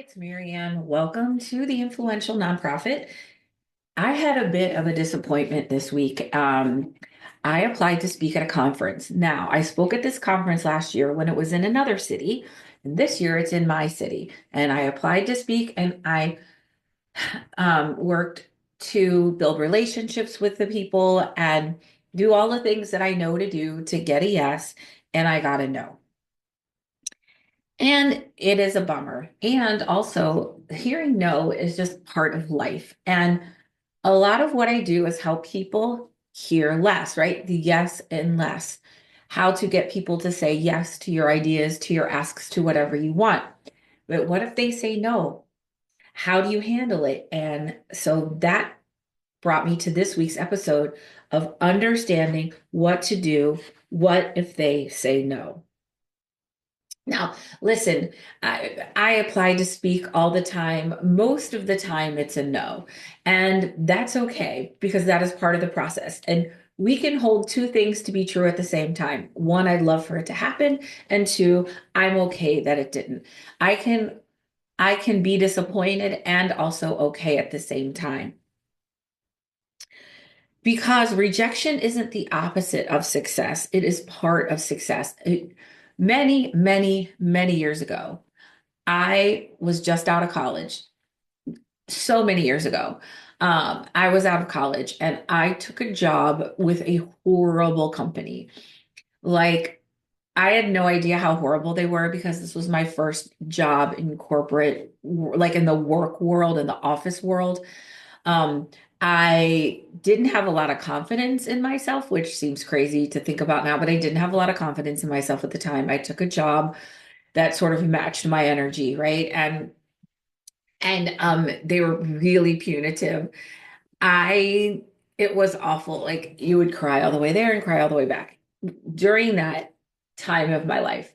It's Maryanne. Welcome to the Influential Nonprofit. I had a bit of a disappointment this week. I applied to speak at a conference. Now, I spoke at this conference last year when it was in another city, and this year it's in my city. And I applied to speak, and I worked to build relationships with the people and do all the things that I know to do to get a yes, and I got a no. And it is a bummer. And also, hearing no is just part of life. And a lot of what I do is help people hear less, right? The yes and less. How to get people to say yes to your ideas, to your asks, to whatever you want. But what if they say no? How do you handle it? And so that brought me to this week's episode of understanding what to do. What if they say no? Now, listen, I apply to speak all the time. Most of the time, it's a no. And that's okay because that is part of the process. And we can hold two things to be true at the same time. One, I'd love for it to happen. And two, I'm okay that it didn't. I can I can be disappointed and also okay at the same time. Because rejection isn't the opposite of success, it is part of success. Many years ago, I was just out of college, so many years ago. I was out of college and I took a job with a horrible company. Like, I had no idea how horrible they were because this was my first job in corporate, like in the work world, in the office world. Um, I didn't have a lot of confidence in myself, which seems crazy to think about now, but I didn't have a lot of confidence in myself at the time. I took a job that sort of matched my energy, right? And they were really punitive. I It was awful. Like you would cry all the way there and cry all the way back. During that time of my life,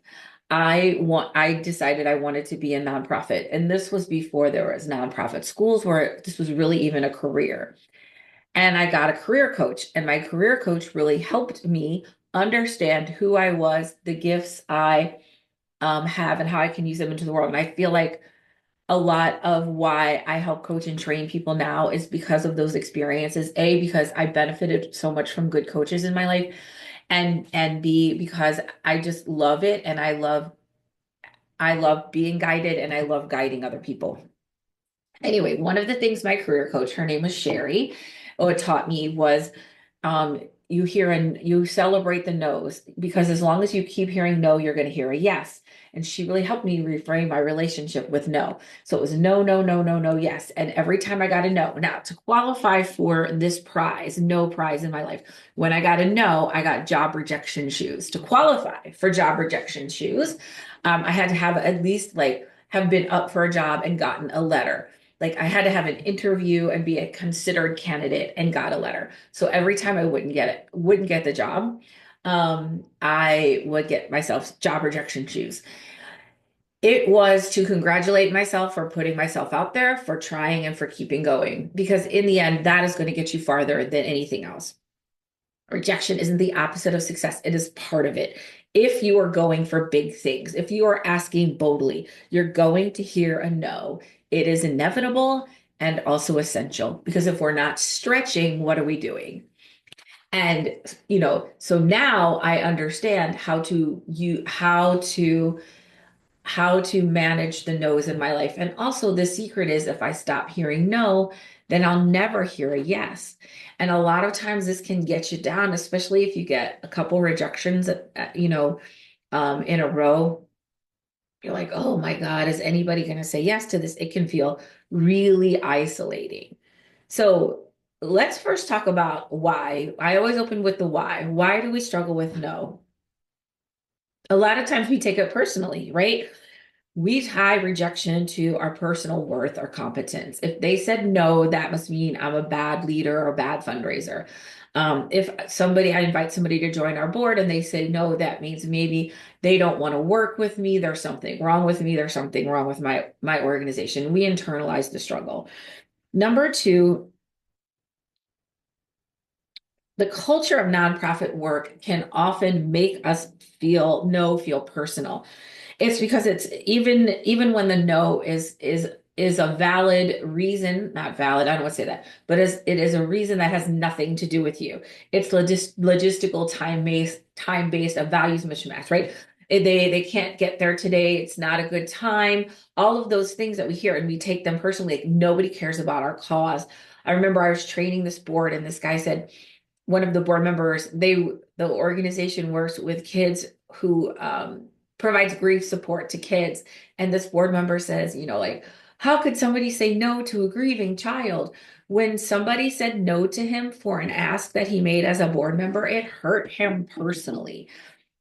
I decided I wanted to be a nonprofit. And this was before there was nonprofit schools where this was really even a career. And I got a career coach, and my career coach really helped me understand who I was, the gifts I have, and how I can use them into the world. And I feel like a lot of why I help coach and train people now is because of those experiences. A, because I benefited so much from good coaches in my life, and B, because I just love it, and I love being guided, and I love guiding other people. Anyway, one of the things my career coach, her name was Sherry, taught me was you hear and you celebrate the no's because as long as you keep hearing no, you're going to hear a yes. And she really helped me reframe my relationship with no. So it was no, no, no, no, no, yes. And every time I got a no, now to qualify for this prize, no prize in my life, when I got a no, I got job rejection shoes. To qualify for job rejection shoes, I had to have at least like have been up for a job and gotten a letter. Like I had to have an interview and be a considered candidate and got a letter. So every time I wouldn't get the job, I would get myself job rejection shoes. It was to congratulate myself for putting myself out there, for trying and for keeping going, because in the end, that is going to get you farther than anything else. Rejection isn't the opposite of success, it is part of it. If you are going for big things, if you are asking boldly, you're going to hear a no. It is inevitable and also essential because if we're not stretching, what are we doing? And so now I understand how to manage the no's in my life. And also, the secret is if I stop hearing no, then I'll never hear a yes. And a lot of times, this can get you down, especially if you get a couple rejections, in a row. You're like, oh my God, is anybody going to say yes to this? It can feel really isolating. So, let's first talk about why. I always open with the why. Why do we struggle with no? A lot of times we take it personally, right? We tie rejection to our personal worth or competence. If they said no, that must mean I'm a bad leader or a bad fundraiser. If I invite somebody to join our board and they say no, that means maybe they don't want to work with me. There's something wrong with me. There's something wrong with my organization. We internalize the struggle. Number two, the culture of nonprofit work can often make us feel personal. It's because it's even when the no is a valid reason, not valid, I don't want to say that, but it is a reason that has nothing to do with you. It's logistical time based a values mismatch, right? They can't get there today. It's not a good time. All of those things that we hear and we take them personally, like nobody cares about our cause. I remember I was training this board and this guy said, one of the board members, the organization works with kids who provides grief support to kids. And this board member says, like, how could somebody say no to a grieving child? When somebody said no to him for an ask that he made as a board member, it hurt him personally.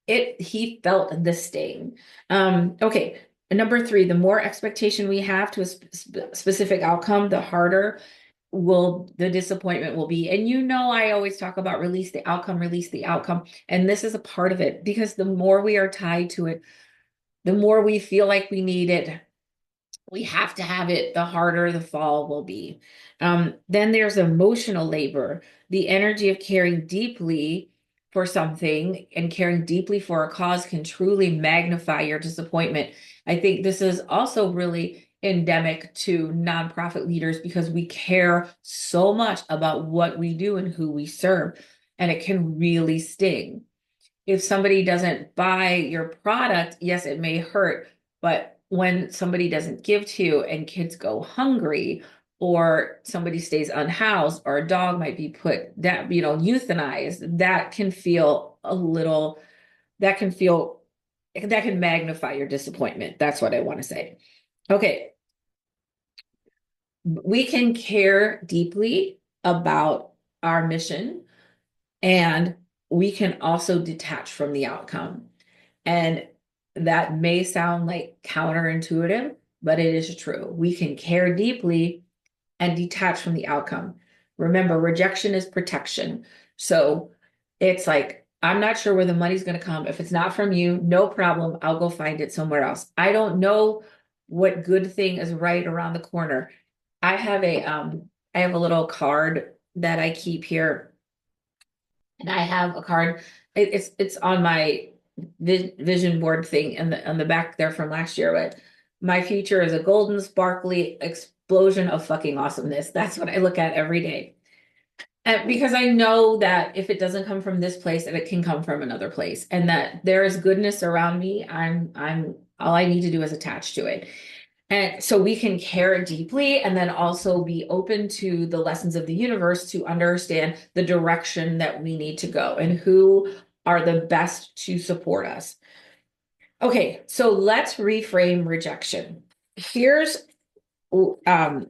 He felt the sting. Okay. Number three, the more expectation we have to a specific outcome, the harder will the disappointment will be. And I always talk about release the outcome, release the outcome. And this is a part of it because the more we are tied to it, the more we feel like we need it, we have to have it, the harder the fall will be. Then there's emotional labor, the energy of caring deeply for something and caring deeply for a cause can truly magnify your disappointment. I think this is also really endemic to nonprofit leaders because we care so much about what we do and who we serve, and it can really sting. If somebody doesn't buy your product, yes, it may hurt, but when somebody doesn't give to you and kids go hungry, or somebody stays unhoused, or a dog might be put that, euthanized, that can feel, that can magnify your disappointment. That's what I want to say. Okay. We can care deeply about our mission, and we can also detach from the outcome. And that may sound like counterintuitive, but it is true. We can care deeply and detach from the outcome. Remember, rejection is protection. So it's like, I'm not sure where the money's going to come. If it's not from you, no problem. I'll go find it somewhere else. I don't know what good thing is right around the corner. I have a little card that I keep here, and I have a card. It's on my vision board thing on the back there from last year. But my future is a golden, sparkly explosion of fucking awesomeness. That's what I look at every day. And because I know that if it doesn't come from this place, that it can come from another place, and that there is goodness around me. I'm all I need to do is attach to it. And so we can care deeply and then also be open to the lessons of the universe to understand the direction that we need to go and who are the best to support us. Okay, so let's reframe rejection. Um,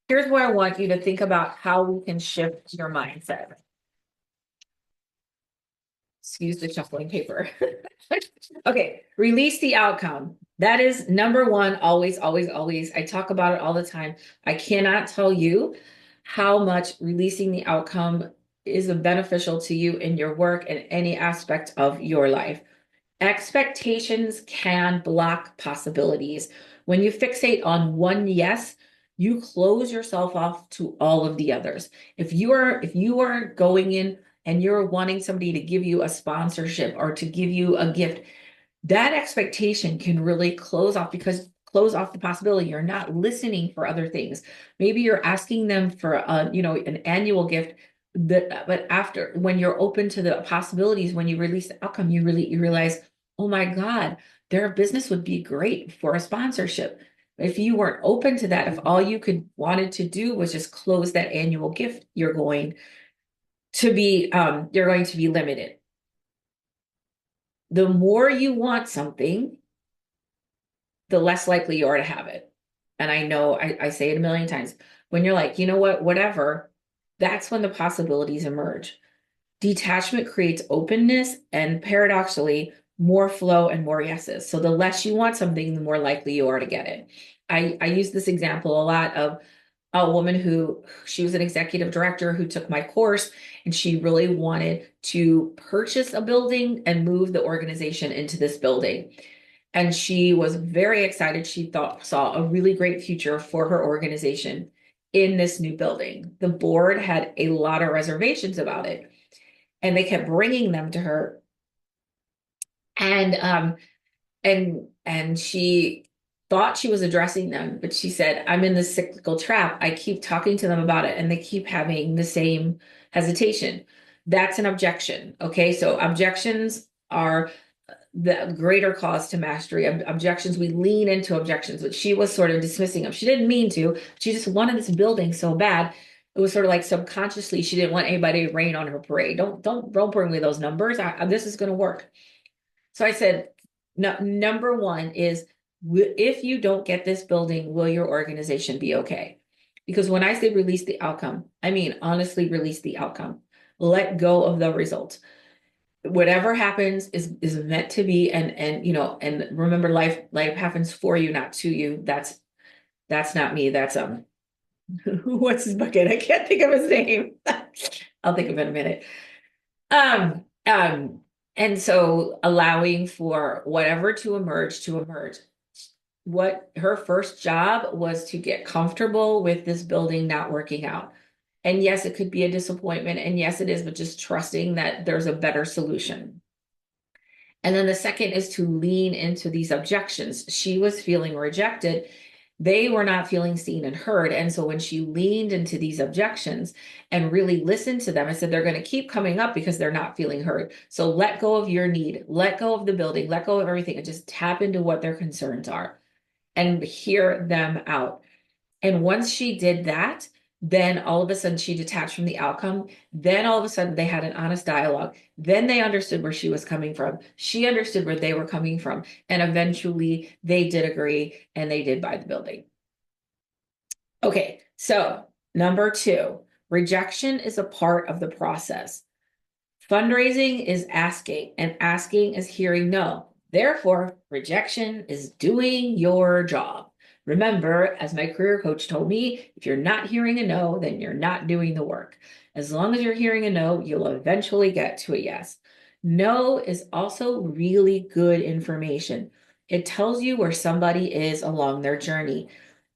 here's where I want you to think about how we can shift your mindset. Excuse the shuffling paper. Okay, release the outcome. That is number one, always, always, always. I talk about it all the time. I cannot tell you how much releasing the outcome is beneficial to you in your work and any aspect of your life. Expectations can block possibilities. When you fixate on one yes, you close yourself off to all of the others. If you are going in and you're wanting somebody to give you a sponsorship or to give you a gift, that expectation can really close off the possibility. You're not listening for other things. Maybe you're asking them for an annual gift, but after, when you're open to the possibilities, when you release the outcome, you realize, oh my God, their business would be great for a sponsorship. If you weren't open to that, if all you could wanted to do was just close that annual gift, you're going to be limited. The more you want something, the less likely you are to have it. And I know I say it a million times. When you're like, you know what, whatever, that's when the possibilities emerge. Detachment creates openness and paradoxically more flow and more yeses. So the less you want something, the more likely you are to get it. I use this example a lot of a woman who she was an executive director who took my course, and she really wanted to purchase a building and move the organization into this building. And she was very excited. She saw a really great future for her organization in this new building. The board had a lot of reservations about it, and they kept bringing them to her. And And she thought she was addressing them, but she said, I'm in this cyclical trap. I keep talking to them about it and they keep having the same hesitation. That's an objection. Okay. So objections are the greater cause to mastery. Objections, we lean into objections, which she was sort of dismissing them. She didn't mean to. She just wanted this building so bad. It was sort of like subconsciously she didn't want anybody to rain on her parade. Don't bring me those numbers. This is going to work. So I said, no, number one is, if you don't get this building, will your organization be okay? Because when I say release the outcome, I mean honestly release the outcome. Let go of the results. Whatever happens is meant to be, and and remember, life happens for you, not to you. That's not me. That's what's his bucket? I can't think of his name. I'll think of it in a minute. Um, um, and so allowing for whatever to emerge. What her first job was to get comfortable with this building not working out. And yes, it could be a disappointment. And yes, it is, but just trusting that there's a better solution. And then the second is to lean into these objections. She was feeling rejected. They were not feeling seen and heard. And so when she leaned into these objections and really listened to them, I said, they're going to keep coming up because they're not feeling heard. So let go of your need, let go of the building, let go of everything, and just tap into what their concerns are and hear them out. And once she did that, then all of a sudden she detached from the outcome. Then all of a sudden they had an honest dialogue. Then they understood where she was coming from. She understood where they were coming from. And eventually they did agree and they did buy the building. Okay, so number two, rejection is a part of the process. Fundraising is asking, and asking is hearing no. Therefore, rejection is doing your job. Remember, as my career coach told me, if you're not hearing a no, then you're not doing the work. As long as you're hearing a no, you'll eventually get to a yes. No is also really good information. It tells you where somebody is along their journey.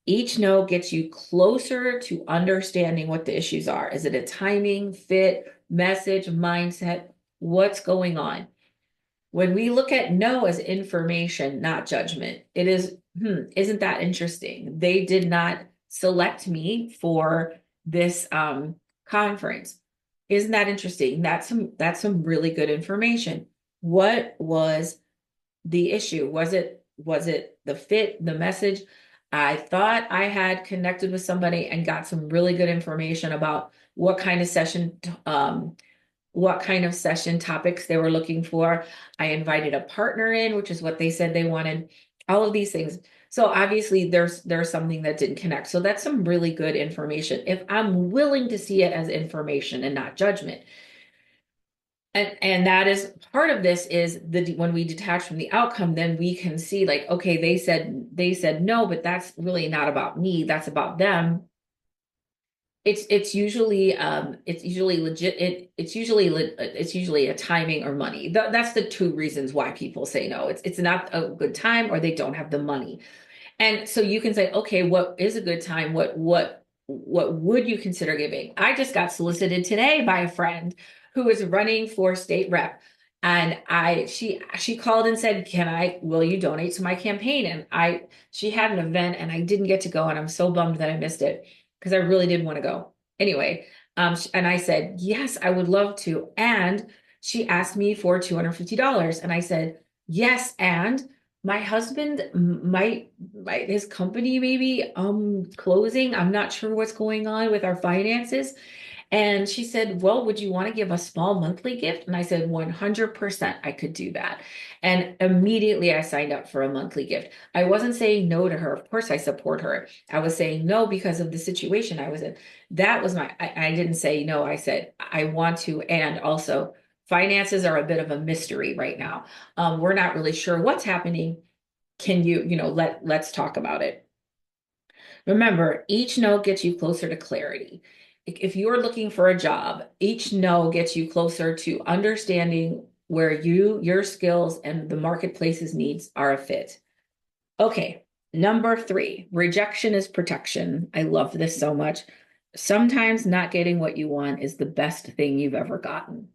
Each no gets you closer to understanding what the issues are. Is it a timing, fit, message, mindset? What's going on? When we look at no as information, not judgment, it is, isn't that interesting? They did not select me for this conference. Isn't that interesting? That's some really good information. What was the issue? Was it the fit, the message? I thought I had connected with somebody and got some really good information about what kind of session topics they were looking for. I invited a partner in, which is what they said they wanted, all of these things. So obviously there's something that didn't connect. So that's some really good information if I'm willing to see it as information and not judgment. And that is part of this is when we detach from the outcome, then we can see like, okay, they said no, but that's really not about me. That's about them. It's usually legit. It's usually a timing or money. That's the two reasons why people say no. It's not a good time or they don't have the money. And so you can say, okay, what is a good time? What would you consider giving? I just got solicited today by a friend who is running for state rep. And she called and said, will you donate to my campaign? And she had an event and I didn't get to go. And I'm so bummed that I missed it because I really did want to go. Anyway, and I said, yes, I would love to. And she asked me for $250. And I said, yes. And my husband might his company maybe closing. I'm not sure what's going on with our finances. And she said, well, would you want to give a small monthly gift? And I said, 100% I could do that. And immediately I signed up for a monthly gift. I wasn't saying no to her. Of course, I support her. I was saying no because of the situation I was in. That was I didn't say no. I said, I want to. And also, finances are a bit of a mystery right now. We're not really sure what's happening. Can let's talk about it. Remember, each no gets you closer to clarity. If you're looking for a job, each no gets you closer to understanding where your skills and the marketplace's needs are a fit. Okay, number three, rejection is protection. I love this so much. Sometimes not getting what you want is the best thing you've ever gotten.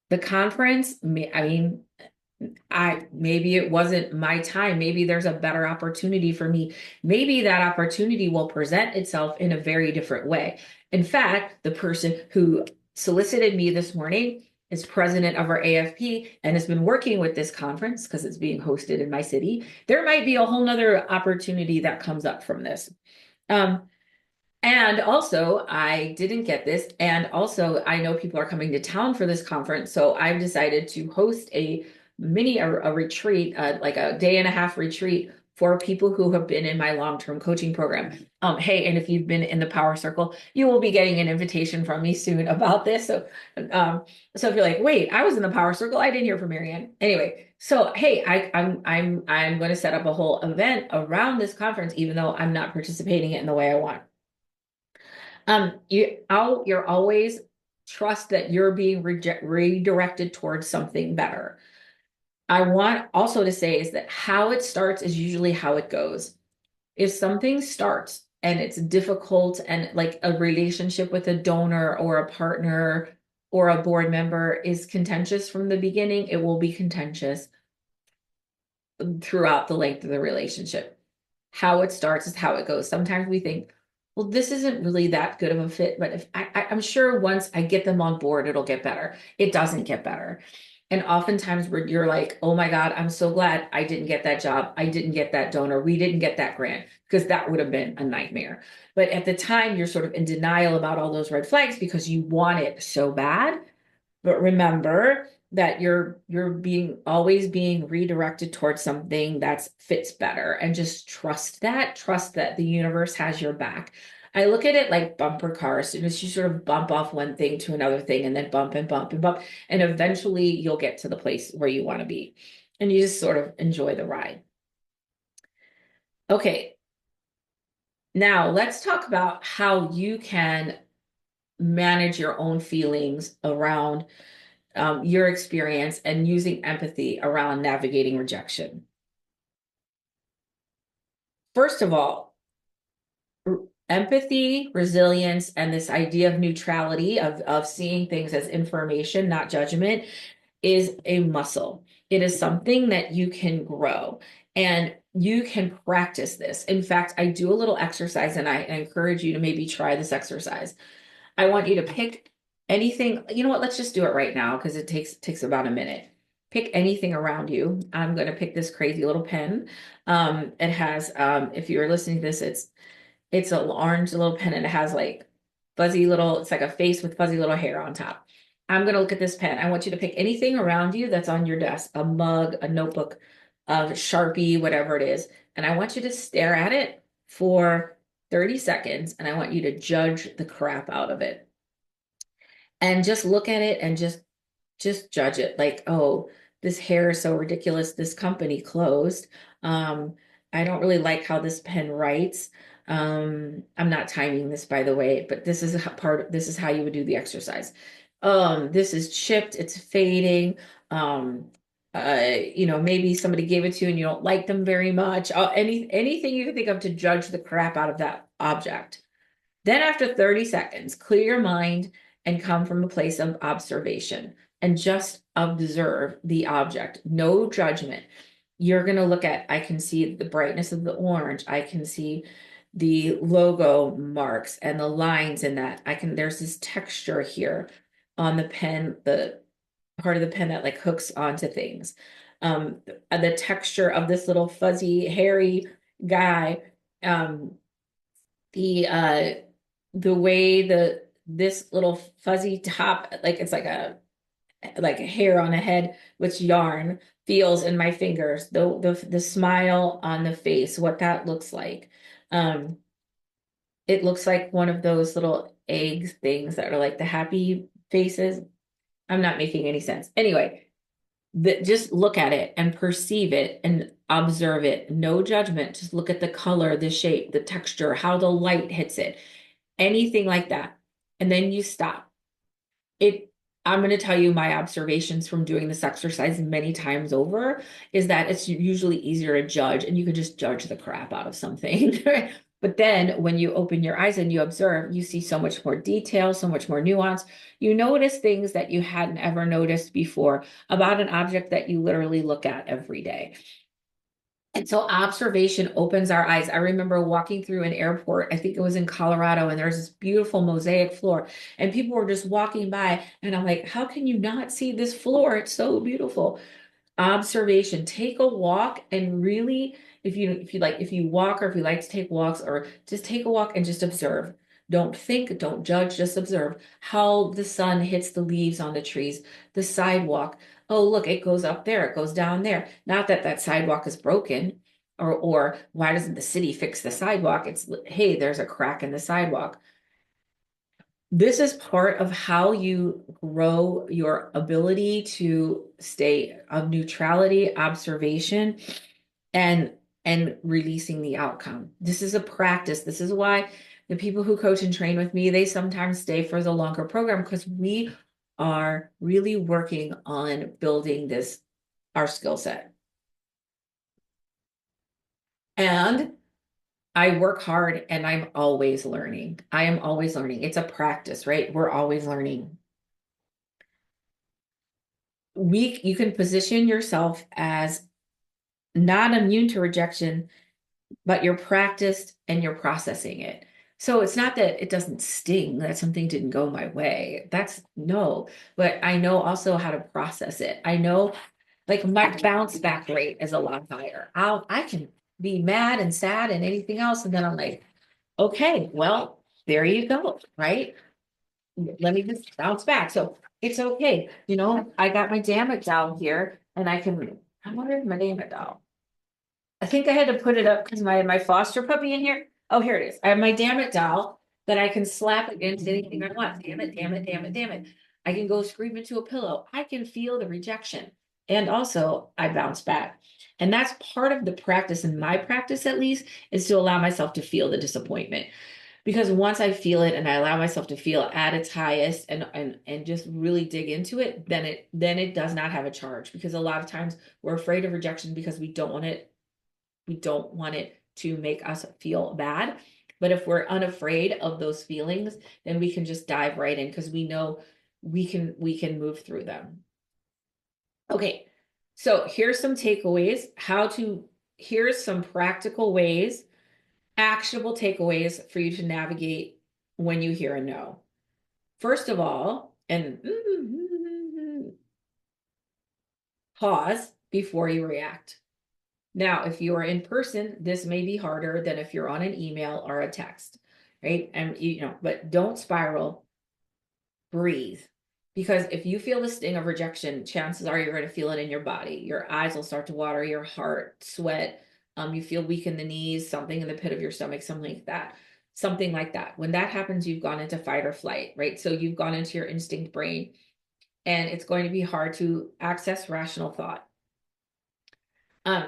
The conference, I mean, Maybe it wasn't my time. Maybe there's a better opportunity for me. Maybe that opportunity will present itself in a very different way. In fact, the person who solicited me this morning is president of our AFP and has been working with this conference because it's being hosted in my city. There might be a whole nother opportunity that comes up from this. Um, and also, I didn't get this. And also, I know people are coming to town for this conference. So I've decided to host a retreat, like a day and a half retreat for people who have been in my long-term coaching program. Hey, and if you've been in the Power Circle, you will be getting an invitation from me soon about this. Um, so if you're like, wait, I was in the Power Circle, I didn't hear from Maryanne. Anyway, so hey, I'm going to set up a whole event around this conference, even though I'm not participating in it in the way I want. You're always trust that you're being redirected towards something better. I want also to say is that how it starts is usually how it goes. If something starts and it's difficult and like a relationship with a donor or a partner or a board member is contentious from the beginning, it will be contentious throughout the length of the relationship. How it starts is how it goes. Sometimes we think, well, this isn't really that good of a fit, but if I'm sure once I get them on board, it'll get better. It doesn't get better. And oftentimes you're like, oh my God, I'm so glad I didn't get that job. I didn't get that donor. We didn't get that grant because that would have been a nightmare. But at the time, you're sort of in denial about all those red flags because you want it so bad. But remember that you're being always being redirected towards something that fits better and just trust that the universe has your back. I look at it like bumper cars. Soon as you sort of bump off one thing to another thing and then bump and bump and bump, and eventually you'll get to the place where you want to be. And you just sort of enjoy the ride. Okay, now let's talk about how you can manage your own feelings around your experience and using empathy around navigating rejection. First of all, empathy, resilience, and this idea of neutrality, of seeing things as information, not judgment, is a muscle. It is something that you can grow and you can practice this. In fact, I do a little exercise and I encourage you to maybe try this exercise. I want you to pick anything. You know what? Let's just do it right now because it takes about a minute. Pick anything around you. I'm going to pick this crazy little pen. It has, if you're listening to this, it's an orange little pen and it has like fuzzy little, it's like a face with fuzzy little hair on top. I'm going to look at this pen. I want you to pick anything around you that's on your desk, a mug, a notebook, a Sharpie, whatever it is. And I want you to stare at it for 30 seconds and I want you to judge the crap out of it. And just look at it and just judge it like, oh, this hair is so ridiculous. This company closed. I don't really like how this pen writes. I'm not timing this, by the way, but this is how you would do the exercise. This is chipped, it's fading. Maybe somebody gave it to you and you don't like them very much. Anything you can think of to judge the crap out of that object. Then after 30 seconds, clear your mind and come from a place of observation and just observe the object. No judgment. You're going to look at, I can see the brightness of the orange. I can see the logo marks and the lines in that. There's this texture here on the pen, the part of the pen that like hooks onto things. The texture of this little fuzzy, hairy guy. The way this little fuzzy top, like it's like a hair on a head with yarn feels in my fingers, the smile on the face, what that looks like. It looks like one of those little eggs things that are like the happy faces. I'm not making any sense. Anyway, just look at it and perceive it and observe it. No judgment. Just look at the color, the shape, the texture, how the light hits it, anything like that. And then you stop. I'm going to tell you my observations from doing this exercise many times over is that it's usually easier to judge and you can just judge the crap out of something. But then when you open your eyes and you observe, you see so much more detail, so much more nuance. You notice things that you hadn't ever noticed before about an object that you literally look at every day. And so observation opens our eyes. I remember walking through an airport, I think it was in Colorado, and there's this beautiful mosaic floor, and people were just walking by. And I'm like, how can you not see this floor? It's so beautiful. Observation. Take a walk and really, if you walk or if you like to take walks, or just take a walk and just observe. Don't think, don't judge, just observe how the sun hits the leaves on the trees, the sidewalk. Oh, look, it goes up there, it goes down there. Not that that sidewalk is broken, or why doesn't the city fix the sidewalk? It's, hey, there's a crack in the sidewalk. This is part of how you grow your ability to stay of neutrality, observation, and releasing the outcome. This is a practice. This is why the people who coach and train with me, they sometimes stay for the longer program, because we are really working on building this, our skill set. And I work hard and I'm always learning. I am always learning. It's a practice, right? We're always learning. You can position yourself as not immune to rejection, but you're practiced and you're processing it. So it's not that it doesn't sting, that something didn't go my way. That's no, but I know also how to process it. I know, like, my bounce back rate is a lot higher. I can be mad and sad and anything else, and then I'm like, okay, well, there you go, right? Let me just bounce back. So it's okay. I got my damn it doll here, and I wonder if my damn it doll. I think I had to put it up because my foster puppy in here. Oh, here it is. I have my damn it doll that I can slap against anything I want. Damn it, damn it, damn it, damn it. I can go scream into a pillow. I can feel the rejection. And also I bounce back. And that's part of the practice, in my practice at least, is to allow myself to feel the disappointment. Because once I feel it and I allow myself to feel at its highest, and just really dig into it, then it does not have a charge. Because a lot of times we're afraid of rejection because we don't want it to make us feel bad. But if we're unafraid of those feelings, then we can just dive right in, because we know we can move through them. Okay, so here's some takeaways. Here's some practical ways, actionable takeaways for you to navigate when you hear a no. First of all, and pause before you react. Now, if you are in person, this may be harder than if you're on an email or a text, right? And but don't spiral, breathe. Because if you feel the sting of rejection, chances are you're going to feel it in your body. Your eyes will start to water, your heart, sweat, you feel weak in the knees, something in the pit of your stomach, something like that. Something like that. When that happens, you've gone into fight or flight, right? So you've gone into your instinct brain, and it's going to be hard to access rational thought.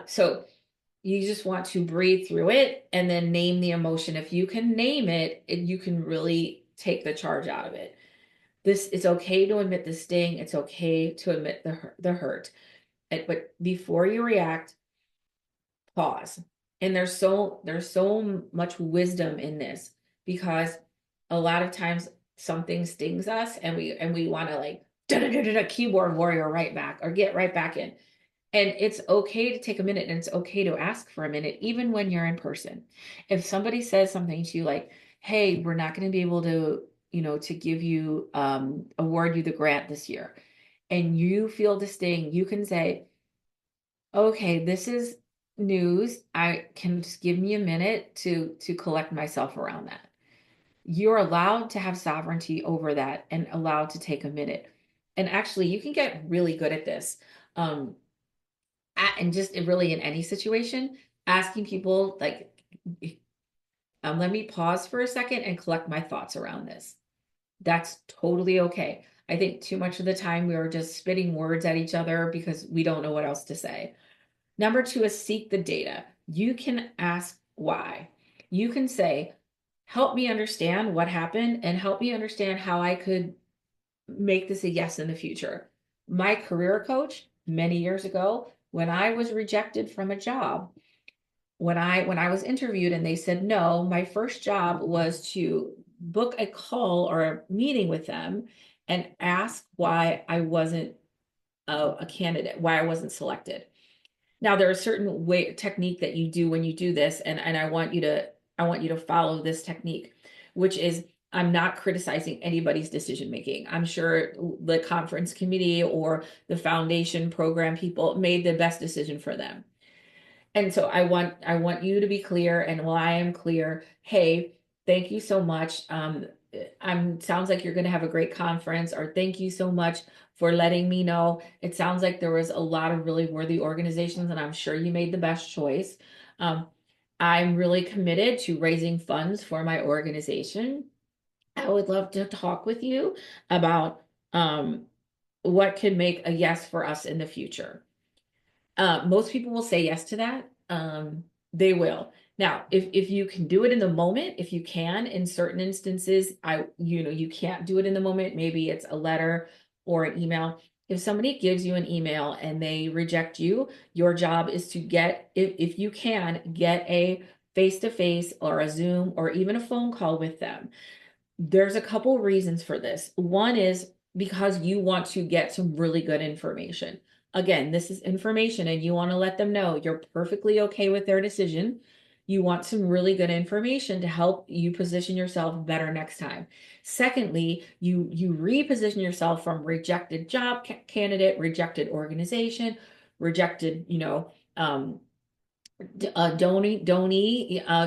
So you just want to breathe through it and then name the emotion. If you can name it, you can really take the charge out of it. It's okay to admit the sting. It's okay to admit the hurt. But before you react, pause. And there's so much wisdom in this, because a lot of times something stings us, and we want to, like, da da da da keyboard warrior right back, or get right back in. And it's okay to take a minute, and it's okay to ask for a minute, even when you're in person. If somebody says something to you like, hey, we're not going to be able to, to give you, award you the grant this year, and you feel the sting, you can say, okay, this is news. I can just give me a minute to collect myself around that. You're allowed to have sovereignty over that, and allowed to take a minute. And actually, you can get really good at this. And just really in any situation, asking people, like, let me pause for a second and collect my thoughts around this. That's totally okay. I think too much of the time we are just spitting words at each other because we don't know what else to say. Number two is seek the data. You can ask why. You can say, help me understand what happened, and help me understand how I could make this a yes in the future. My career coach many years ago, when I was rejected from a job, when I was interviewed and they said no, my first job was to book a call or a meeting with them and ask why I wasn't a candidate, why I wasn't selected. Now there are certain way technique that you do when you do this, and I want you to follow this technique, which is I'm not criticizing anybody's decision making. I'm sure the conference committee or the foundation program people made the best decision for them. And so I want you to be clear, and while I am clear, hey, thank you so much. I'm sounds like you're going to have a great conference, or thank you so much for letting me know. It sounds like there was a lot of really worthy organizations, and I'm sure you made the best choice. Um, I'm really committed to raising funds for my organization. I would love to talk with you about what can make a yes for us in the future. Most people will say yes to that. They will. Now, if you can do it in the moment, if you can, in certain instances, you can't do it in the moment. Maybe it's a letter or an email. If somebody gives you an email and they reject you, your job is to get, if you can, get a face-to-face or a Zoom or even a phone call with them. There's a couple reasons for this. One is because you want to get some really good information. Again, this is information and you want to let them know you're perfectly okay with their decision. You want some really good information to help you position yourself better next time. Secondly, you reposition yourself from rejected job candidate, rejected organization, rejected, donee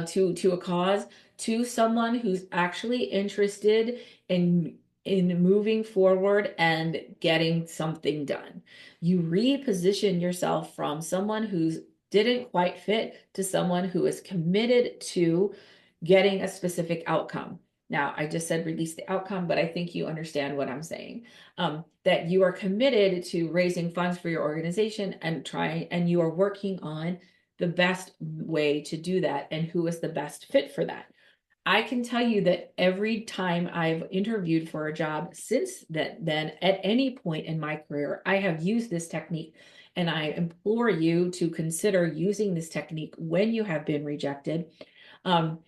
to a cause, to someone who's actually interested in moving forward and getting something done. You reposition yourself from someone who's didn't quite fit to someone who is committed to getting a specific outcome. Now, I just said release the outcome, but I think you understand what I'm saying. That you are committed to raising funds for your organization and you are working on the best way to do that and who is the best fit for that. I can tell you that every time I've interviewed for a job since then, at any point in my career, I have used this technique. And I implore you to consider using this technique when you have been rejected. Um,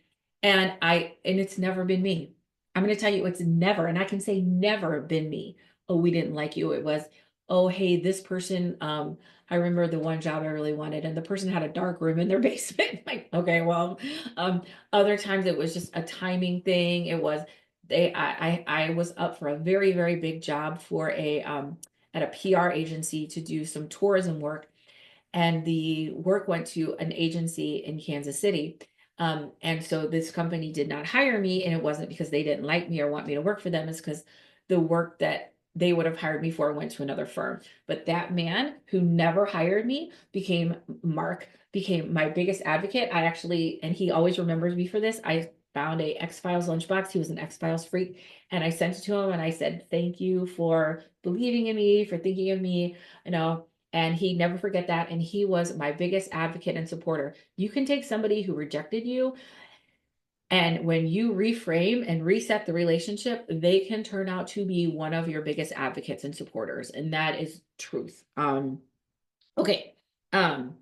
and it's never been me. I'm going to tell you it's never, and I can say never been me. Oh, we didn't like you. It was, oh, hey, this person, I remember the one job I really wanted, and the person had a dark room in their basement. Like, okay, well, other times it was just a timing thing. It was I was up for a very, very big job for a at a PR agency to do some tourism work, and the work went to an agency in Kansas City. And so this company did not hire me, and it wasn't because they didn't like me or want me to work for them. It's because the work that they would have hired me for went to another firm. But that man who never hired me became my biggest advocate. And he always remembers me for this. I found a X-Files lunchbox. He was an X-Files freak. And I sent it to him and I said, thank you for believing in me, for thinking of me, you know, and he never forget that. And he was my biggest advocate and supporter. You can take somebody who rejected you, and when you reframe and reset the relationship, they can turn out to be one of your biggest advocates and supporters. And that is truth. Okay. Um,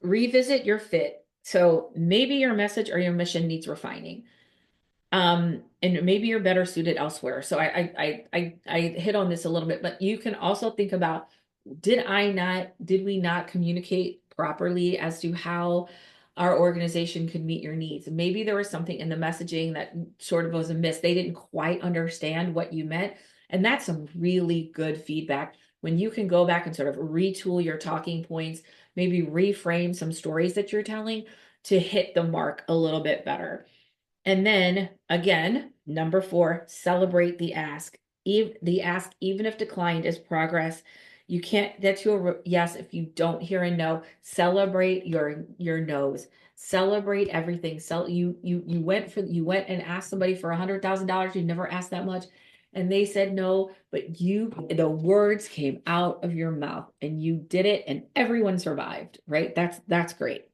Revisit your fit. So maybe your message or your mission needs refining. And maybe you're better suited elsewhere. So I hit on this a little bit, but you can also think about, did we not communicate properly as to how our organization could meet your needs? Maybe there was something in the messaging that sort of was a miss. They didn't quite understand what you meant. And that's some really good feedback when you can go back and sort of retool your talking points, maybe reframe some stories that you're telling to hit the mark a little bit better. And then again, number 4, celebrate the ask. The ask, even if declined, is progress. You can't get to a yes if you don't hear a no. Celebrate your no's. Celebrate everything. You went and asked somebody for $100,000. You never asked that much, and they said no, but the words came out of your mouth and you did it, and everyone survived. Right? That's great.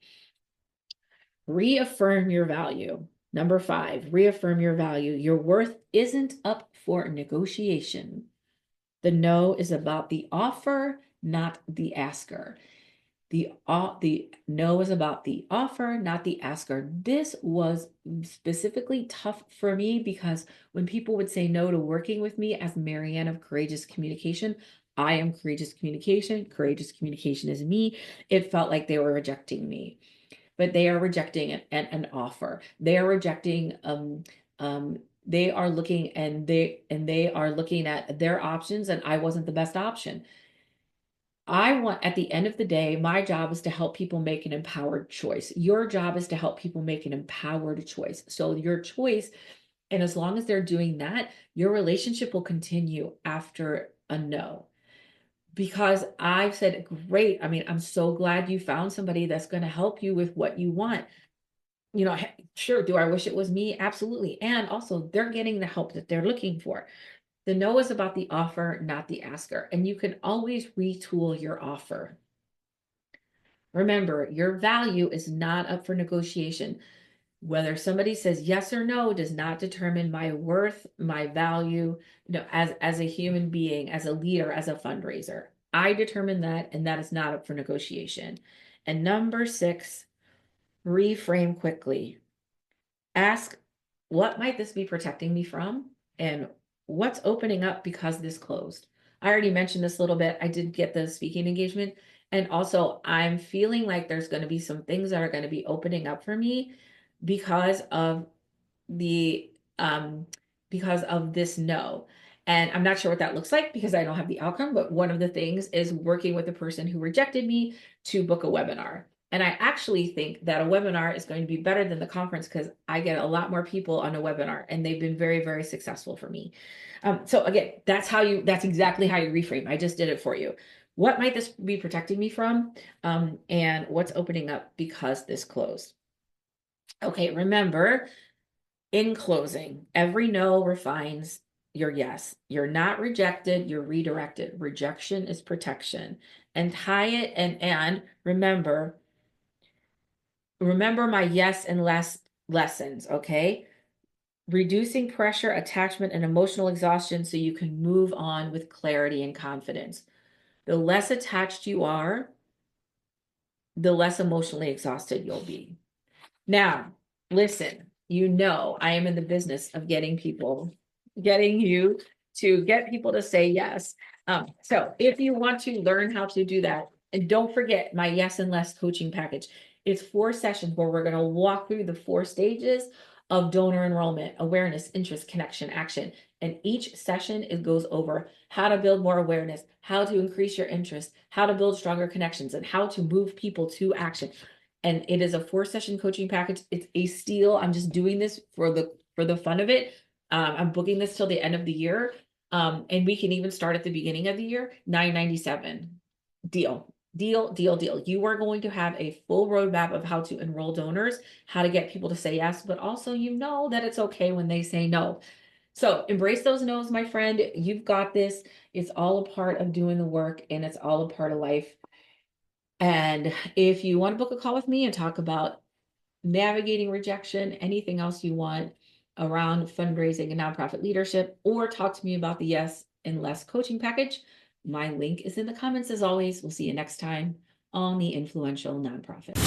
Reaffirm your value. Number 5, reaffirm your value. Your worth isn't up for negotiation. The no is about the offer, not the asker. The no is about the offer, not the asker. This was specifically tough for me because when people would say no to working with me as Maryanne of Courageous Communication, I am Courageous Communication. Courageous Communication is me. It felt like they were rejecting me, but they are rejecting an offer. They are rejecting um they are looking and they are looking at their options, and I wasn't the best option. I want, at the end of the day, my job is to help people make an empowered choice. Your job is to help people make an empowered choice. So your choice, and as long as they're doing that, your relationship will continue after a no. Because I've said, great. I mean, I'm so glad you found somebody that's going to help you with what you want. Sure, do I wish it was me? Absolutely. And also, they're getting the help that they're looking for. The no is about the offer, not the asker. And you can always retool your offer. Remember, your value is not up for negotiation. Whether somebody says yes or no does not determine my worth, my value, as a human being, as a leader, as a fundraiser. I determine that, and that is not up for negotiation. And number 6, reframe quickly. Ask, what might this be protecting me from? And what's opening up because this closed? I already mentioned this a little bit. I did get the speaking engagement. And also, I'm feeling like there's going to be some things that are going to be opening up for me because of the because of this no. And I'm not sure what that looks like because I don't have the outcome, but one of the things is working with the person who rejected me to book a webinar. And I actually think that a webinar is going to be better than the conference because I get a lot more people on a webinar, and they've been very, very successful for me. So again, that's exactly how you reframe. I just did it for you. What might this be protecting me from? And what's opening up because this closed? Okay, remember, in closing, every no refines your yes. You're not rejected, you're redirected. Rejection is protection. And tie it and remember my yes and less lessons, okay? Reducing pressure, attachment, and emotional exhaustion so you can move on with clarity and confidence. The less attached you are, the less emotionally exhausted you'll be. Now, listen, I am in the business of getting you to get people to say yes. So if you want to learn how to do that, and don't forget my Yes and Less coaching package. It's 4 sessions where we're going to walk through the 4 stages of donor enrollment: awareness, interest, connection, action. And each session, it goes over how to build more awareness, how to increase your interest, how to build stronger connections, and how to move people to action. And it is a 4-session coaching package. It's a steal. I'm just doing this for the fun of it. I'm booking this till the end of the year. And we can even start at the beginning of the year. $9.97. Deal. Deal. You are going to have a full roadmap of how to enroll donors, how to get people to say yes, but also that it's okay when they say no. So embrace those no's, my friend. You've got this. It's all a part of doing the work, and it's all a part of life. And if you want to book a call with me and talk about navigating rejection, anything else you want around fundraising and nonprofit leadership, or talk to me about the Yes and Less coaching package, my link is in the comments as always. We'll see you next time on the Influential Nonprofit.